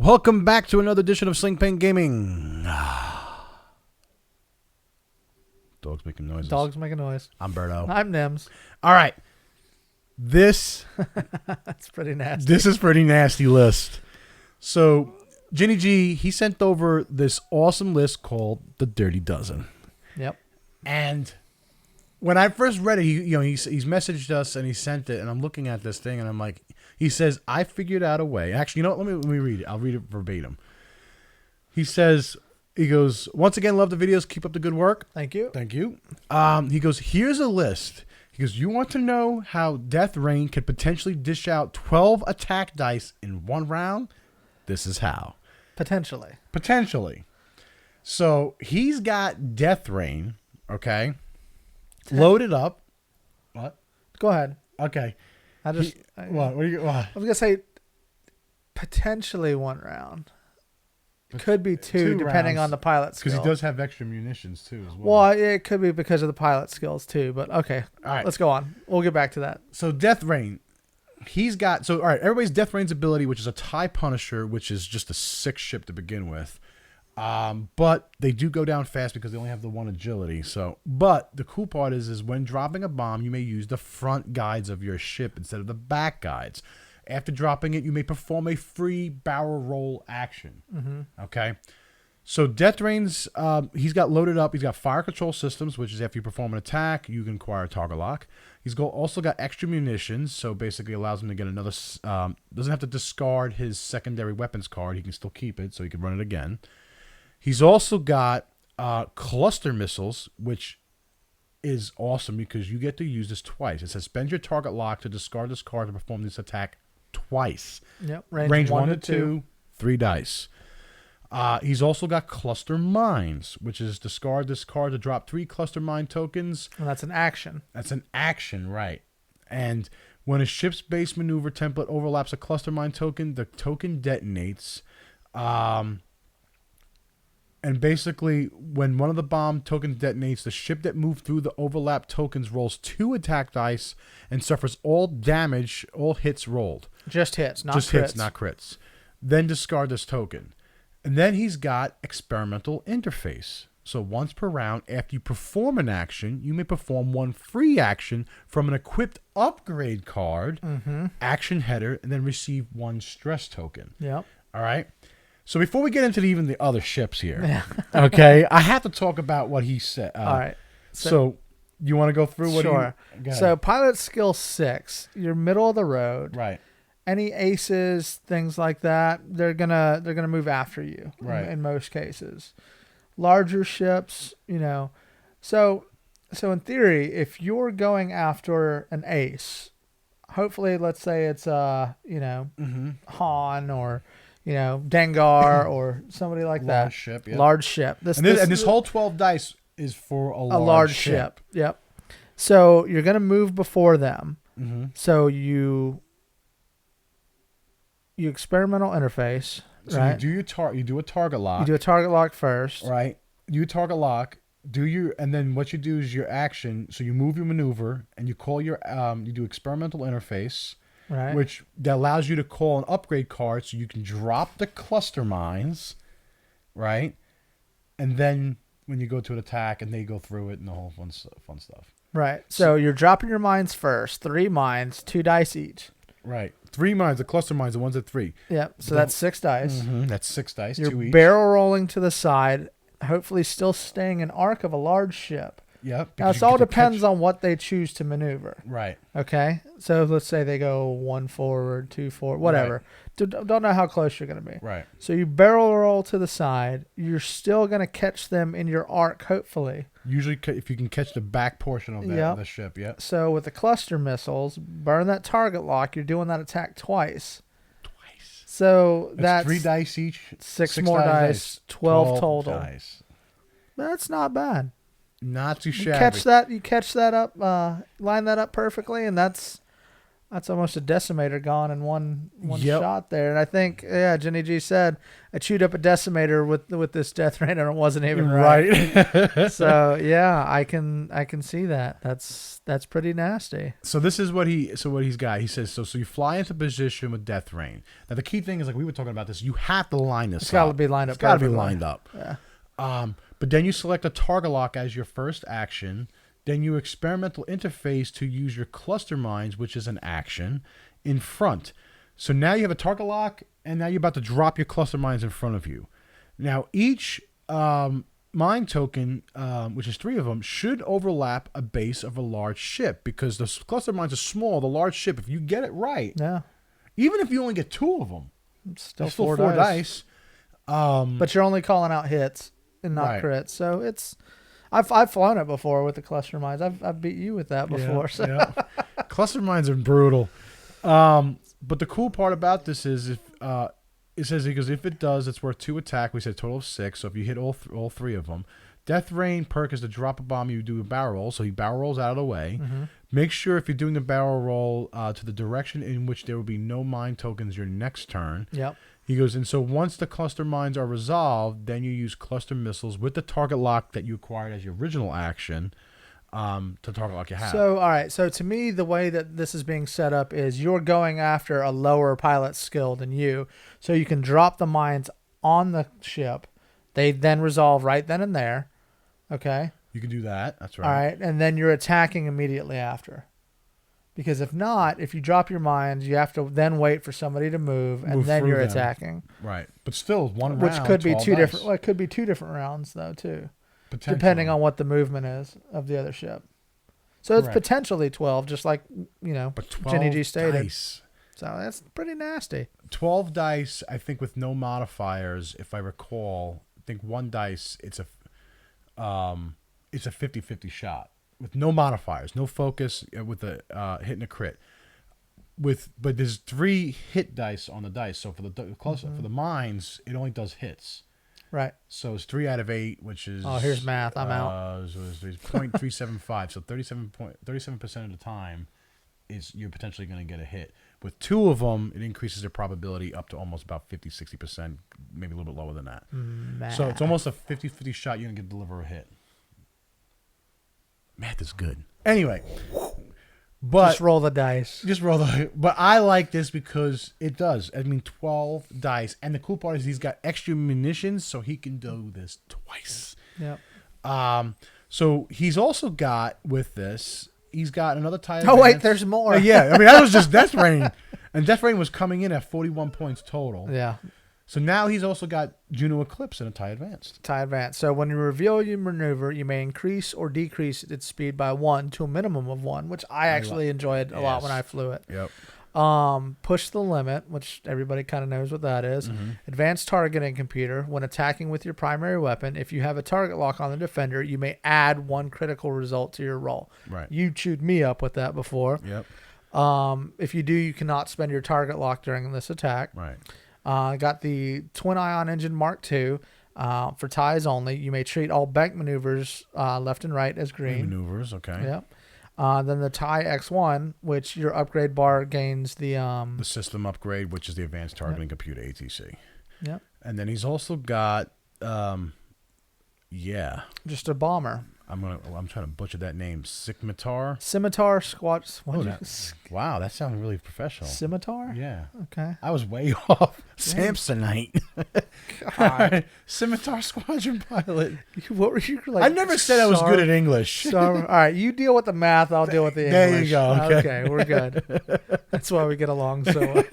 Welcome back to another edition of Sling Pain Gaming. Dogs making noises. Dogs making noise. I'm Berto. I'm Nims. All right. This That's pretty nasty. This is pretty nasty list. So, GiniG, he sent over this awesome list called the DirtyDozen. Yep. And when I first read it, he's messaged us and he sent it, and I'm looking at this thing and I'm like, he says, I figured out a way. Actually, you know what? Let me read it. I'll read it verbatim. He goes, once again, love the videos. Keep up the good work. Thank you. Thank you. He goes, here's a list. He goes, you want to know how Deathrain could potentially dish out 12 attack dice in one round? This is how. Potentially. So he's got Deathrain, okay, loaded up. What? Go ahead. Okay. What? What I was gonna say potentially one round. Could be two depending on the pilot skill. Because he does have extra munitions too as well. Well, it could be because of the pilot skills too. But okay, all right, let's go on. We'll get back to that. So Deathrain, he's got all right. Everybody's Deathrain's ability, which is a TIE Punisher, which is just a 6 ship to begin with. But they do go down fast because they only have the 1 agility. So, but the cool part is when dropping a bomb, you may use the front guides of your ship instead of the back guides. After dropping it, you may perform a free barrel roll action. Mm-hmm. Okay. So Deathrain's, he's got loaded up. He's got fire control systems, which is after you perform an attack, you can acquire a target lock. He's also got extra munitions, so basically allows him to get another, doesn't have to discard his secondary weapons card. He can still keep it, so he can run it again. He's also got cluster missiles, which is awesome because you get to use this twice. It says spend your target lock to discard this card to perform this attack twice. Yep. Range 1 to 2, 3 dice. He's also got cluster mines, which is discard this card to drop 3 cluster mine tokens. And that's an action. That's an action, right. And when a ship's base maneuver template overlaps a cluster mine token, the token detonates. And basically, when one of the bomb tokens detonates, the ship that moved through the overlap tokens rolls 2 attack dice and suffers all damage, all hits rolled. Just hits, not Just crits. hits, not crits. Then discard this token. And then he's got experimental interface. So once per round, after you perform an action, you may perform 1 free action from an equipped upgrade card, action header, and then receive 1 stress token. Yep. All right? So before we get into even the other ships here, okay, I have to talk about what he said. All right. So you want to go through what? Sure. So pilot skill 6, you're middle of the road. Right. Any aces, things like that, they're gonna move after you. Right. In most cases, larger ships, So in theory, if you're going after an ace, hopefully, let's say it's Han or Dengar or somebody like that. Large ship, yeah. Large ship. This whole 12 dice is for a large ship. Yep. So you're going to move before them. Mm-hmm. So you experimental interface, so right? you do a target lock. You do a target lock first. Right. You target lock. And then what you do is your action. So you move your maneuver and you call your, you do experimental interface. Right. Which that allows you to call an upgrade card so you can drop the cluster mines, right? And then when you go to an attack and they go through it and the whole fun stuff. Right. So you're dropping your mines first. 3 mines, 2 dice each. Right. 3 mines, the cluster mines, the ones at 3. Yep. So that's 6 dice. Mm-hmm. That's 6 dice, you're 2 each. Barrel rolling to the side, hopefully still staying in arc of a large ship. Yep. Now, it all depends on what they choose to maneuver. Right. Okay? So let's say they go 1 forward, 2 forward, whatever. Right. Don't know how close you're going to be. Right. So you barrel roll to the side. You're still going to catch them in your arc, hopefully. Usually, if you can catch the back portion of the ship, yeah. So with the cluster missiles, burn that target lock. You're doing that attack twice. So that's 3 dice each. 6 more dice, 12 total. Dice. That's not bad. Not too shabby. You catch that up, line that up perfectly, and that's That's almost a decimator gone in one Yep. shot there. And I think, yeah, GiniG said I chewed up a decimator with this Deathrain and it wasn't even right. So yeah, I can see that. That's pretty nasty. So this is what he's got. He says so you fly into position with Deathrain. Now the key thing is, like we were talking about this, you have to line this It's got to up. be lined up. It's got to be perfectly. lined up. Yeah. But then you select a target lock as your first action. Then you experimental interface to use your cluster mines, which is an action, in front. So now you have a target lock, and now you're about to drop your cluster mines in front of you. Now each mine token, which is 3 of them, should overlap a base of a large ship because the cluster mines are small. The large ship, if you get it right, Yeah. even if you only get 2 of them, It's still it's still 4 4 dice. dice. But you're only calling out hits and not Right. crits. So it's I've flown it before with the cluster mines. I've beat you with that before. So. Yeah. Cluster mines are brutal. But the cool part about this is if it says because if it does, it's worth 2 attack. We said total of 6. So if you hit all 3 of them, Deathrain perk is to drop a bomb. You do a barrel roll, so he barrel rolls out of the way. Mm-hmm. Make sure if you're doing the barrel roll to the direction in which there will be no mine tokens your next turn. Yep. He goes, and so once the cluster mines are resolved, then you use cluster missiles with the target lock that you acquired as your original action to target lock you have. So, all right. So, to me, the way that this is being set up is you're going after a lower pilot skill than you. So, you can drop the mines on the ship. They then resolve right then and there. Okay. You can do that. That's right. All right. And then you're attacking immediately after. Because if not, if you drop your mines, you have to then wait for somebody to move, and then through you're them. attacking. Right. But still, one Which round, could be 12 two dice. different. Well, it could be 2 different rounds though too, Potentially. depending on what the movement is of the other ship. So it's Correct. potentially 12, just like But 12 GiniG stated. dice. So that's pretty nasty. 12 dice, I think, with no modifiers, if I recall. I think 1 dice, it's a 50-50 shot. With no modifiers, no focus, with a hit and a crit. But there's 3 hit dice on the dice. So for the close for the mines, it only does hits. Right. So it's 3 out of 8, which is Here's math. I'm out. So it's 0.375. So 37% of the time is you're potentially going to get a hit. With 2 of them, it increases the probability up to almost about 50-60%, maybe a little bit lower than that. So it's almost a 50-50 shot you're going to deliver a hit. Math is good. Anyway, but Just roll the dice. But I like this because it does. I mean, 12 dice, and the cool part is he's got extra munitions, so he can do this twice. Yep. So he's also got with this. He's got another tie. Oh wait, there's more. Yeah, I mean that was just Deathrain, and Deathrain was coming in at 41 points total. Yeah. So now he's also got Juno Eclipse and a tie advanced. Tie advance. So when you reveal your maneuver, you may increase or decrease its speed by 1 to a minimum of 1, which I actually enjoyed a lot when I flew it. Yep. Push the limit, which everybody kind of knows what that is. Mm-hmm. Advanced targeting computer. When attacking with your primary weapon, if you have a target lock on the defender, you may add 1 critical result to your roll. Right. You chewed me up with that before. Yep. If you do, you cannot spend your target lock during this attack. Right. Got the Twin Ion Engine Mark II for ties only. You may treat all bank maneuvers left and right as green. Maneuvers. Okay. Yep. Then the tie X1, which your upgrade bar gains the system upgrade, which is the advanced targeting computer ATC. Yep. And then he's also got just a bomber. I'm trying to butcher that name. Scimitar. Scimitar Squad. Wow, that sounded really professional. Scimitar? Yeah. Okay. I was way off. Samsonite. God. Scimitar Squadron pilot. What were you like? I never said I was good at English. All right, you deal with the math. I'll deal with the English. There you go. Okay, we're good. That's why we get along so well.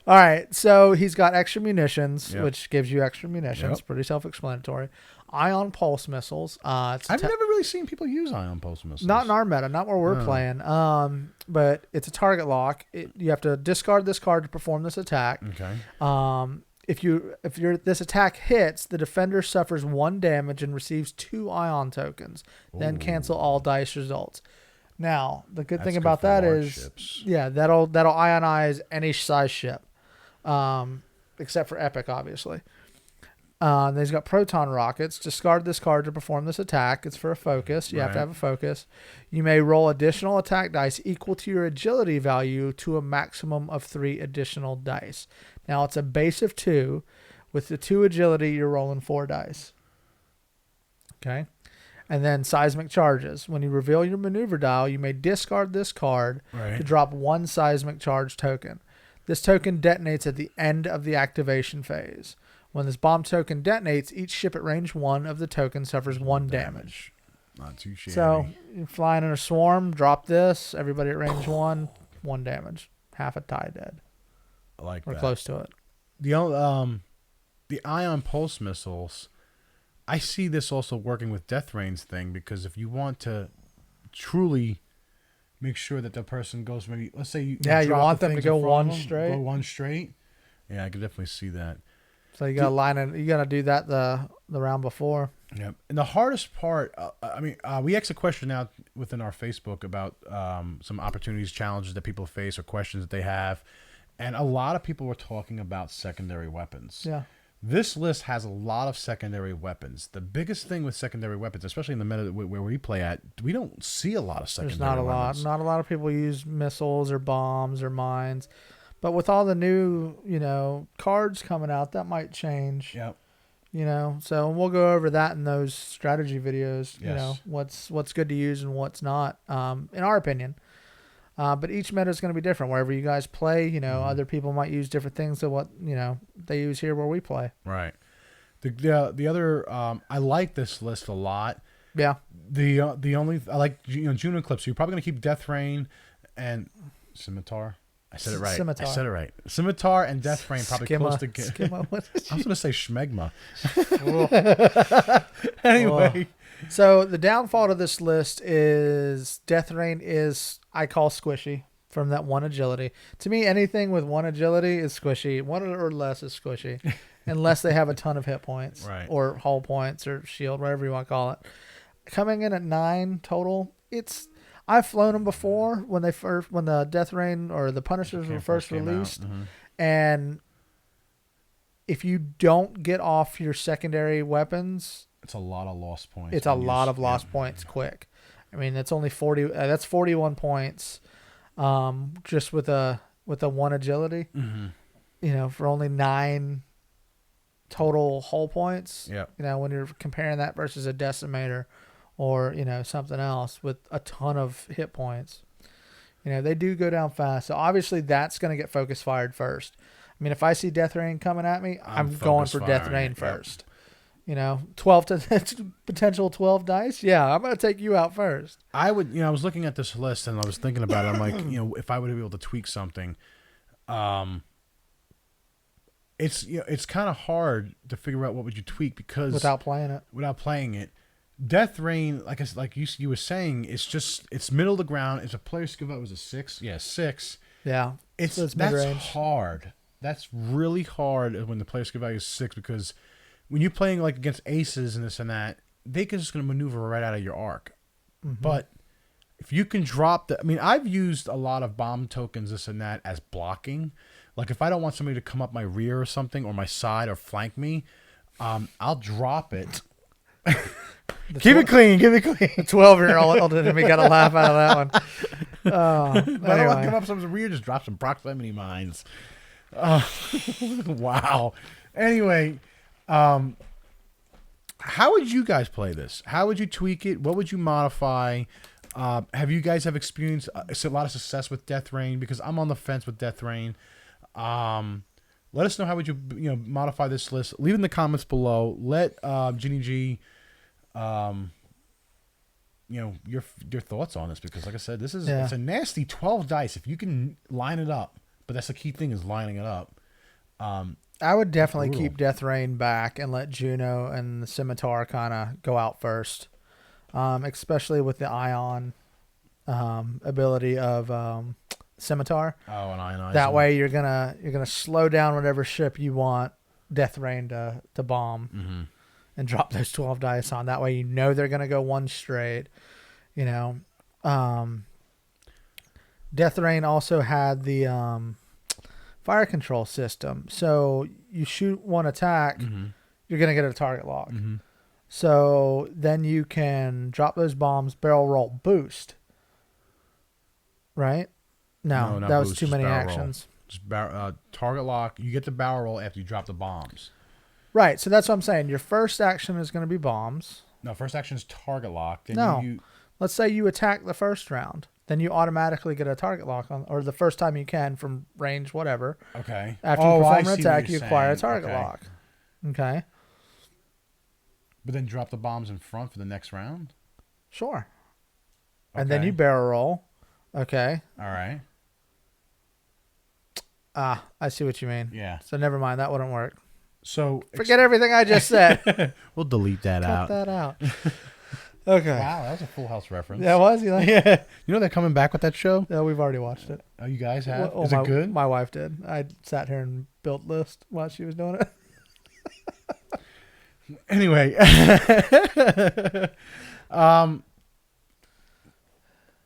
All right, so he's got extra munitions, which gives you extra munitions. Pretty self-explanatory. Ion pulse missiles. I've never really seen people use ion pulse missiles. Not in our meta, not where we're playing. But it's a target lock. You have to discard this card to perform this attack. Okay. If this attack hits, the defender suffers 1 damage and receives 2 ion tokens. Then cancel all dice results. Now, the good thing about that is, ships. that'll ionize any size ship, except for Epic, obviously. Then he's got Proton Rockets. Discard this card to perform this attack. It's for a focus. You have to have a focus. You may roll additional attack dice equal to your agility value to a maximum of 3 additional dice. Now, it's a base of 2. With the 2 agility, you're rolling 4 dice. Okay? And then Seismic Charges. When you reveal your maneuver dial, you may discard this card to drop 1 Seismic Charge token. This token detonates at the end of the activation phase. When this bomb token detonates, each ship at range 1 of the token suffers 1 damage. Not too shabby. So, you're flying in a swarm, drop this, everybody at range 1, 1 damage. Half a tie dead. I like or that. Close to it. The ion pulse missiles, I see this also working with Deathrain's thing, because if you want to truly make sure that the person goes, maybe, let's say you want them to go one straight. Go one straight. Yeah, I could definitely see that. So you got to line it. You got to do that the round before. Yep. And the hardest part, we asked a question out within our Facebook about some opportunities, challenges that people face, or questions that they have, and a lot of people were talking about secondary weapons. Yeah. This list has a lot of secondary weapons. The biggest thing with secondary weapons, especially in the meta where we play at, we don't see a lot of secondary weapons. There's not a lot. Not a lot of people use missiles or bombs or mines. But with all the new, cards coming out, that might change. Yep. So we'll go over that in those strategy videos. Yes. What's good to use and what's not, in our opinion. But each meta is going to be different. Wherever you guys play, other people might use different things than what they use here where we play. Right. The other I like this list a lot. Yeah. The only I like Juno Eclipse. You're probably going to keep Deathrain and Scimitar. I said it right. Scimitar. I said it right. Scimitar and Deathrain probably close together. I was going to say Schmegma. Anyway. So the downfall to this list is Deathrain is, I call, squishy from that 1 agility. To me, anything with 1 agility is squishy. 1 or less is squishy, unless they have a ton of hit points, or hull points, or shield, whatever you want to call it. Coming in at 9 total, I've flown them before when the Deathrain or the Punishers were first released, and if you don't get off your secondary weapons, it's a lot of lost points. It's a lot of lost points quick. I mean, it's only 40. That's 41 points, just with a 1 agility. For only 9 total hull points. Yeah. When you're comparing that versus a decimator, or something else with a ton of hit points, they do go down fast. So obviously that's going to get focus fired first. I mean, if I see Deathrain coming at me, I'm going for Deathrain first. 12 to potential 12 dice. Yeah, I'm going to take you out first. I would, I was looking at this list and I was thinking about it. I'm like, if I would be able to tweak something, it's kind of hard to figure out what would you tweak, because without playing it. Deathrain, like you were saying, it's middle of the ground. It's a player skill. It was a 6. Yeah, 6. Yeah, that's hard. That's really hard when the player skill value is 6, because when you're playing like against aces and this and that, they can just going to maneuver right out of your arc. But if you can drop I've used a lot of bomb tokens, this and that, as blocking. Like if I don't want somebody to come up my rear or something, or my side, or flank me, I'll drop it. Keep it clean. The 12-year-old in me got a laugh out of that one. I don't want to come up someone's rear, just drop some proximity mines. Wow. Anyway, how would you guys play this? How would you tweak it? What would you modify? Have you guys experienced a lot of success with Deathrain? Because I'm on the fence with Deathrain. Let us know how would you modify this list. Leave in the comments below. Let GiniG your thoughts on this, because like I said, it's a nasty 12 dice if you can line it up. But that's the key thing, is lining it up. I would definitely keep Deathrain back and let Juno and the Scimitar kind of go out first, especially with the ion ability of Scimitar. Oh, and ionize. That way you're gonna slow down whatever ship you want Deathrain to bomb, and drop those 12 dice on. That way they're gonna go 1 straight. Deathrain also had the fire control system, so you shoot 1 attack, you're going to get a target lock. Mm-hmm. So then you can drop those bombs, barrel roll, boost. Right? No, not that was boost, too just many barrel roll. actions. Just target lock. You get the barrel roll after you drop the bombs. Right. So that's what I'm saying. Your first action is going to be bombs. No, first action is target lock. Then No. you Let's say you attack the first round. Then you automatically get a target lock on, or the first time you can from range, whatever. okay. After you I perform an see what attack, you're you acquire a saying. target Okay. lock. Okay. But then drop the bombs in front for the next round. Sure. And then Okay. you barrel roll. Okay. All right. Ah, I see what you mean. Yeah. So never mind. That wouldn't work. So Forget everything I just said. we'll delete that Cut out. that out. Okay. Wow, that was a Full House reference. Yeah, was you like? Yeah. You know they're coming back with that show? No, we've already watched it. Oh, you guys have? Well, Is my, it good? My wife did. I sat here and built list while she was doing it. Anyway. I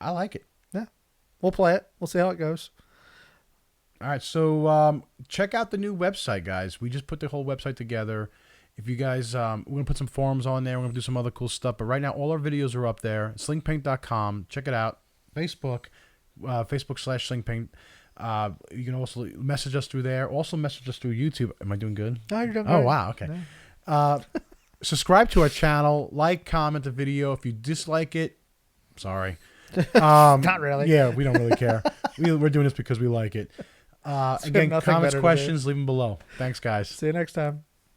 like it. Yeah. We'll play it. We'll see how it goes. All right, so check out the new website, guys. We just put the whole website together. If you guys, we're going to put some forums on there. We're going to do some other cool stuff. But right now, all our videos are up there. Slingpaint.com. Check it out. Facebook, Facebook/Slingpaint. You can also message us through there. Also message us through YouTube. Am I doing good? No, you're doing Oh, great. wow. Okay. Yeah. Subscribe to our channel. Like, comment the video. If you dislike it, sorry. Not really. Yeah, we don't really care. We're doing this because we like it. Again, nothing comments, better to do. questions, leave them below. Thanks, guys. See you next time.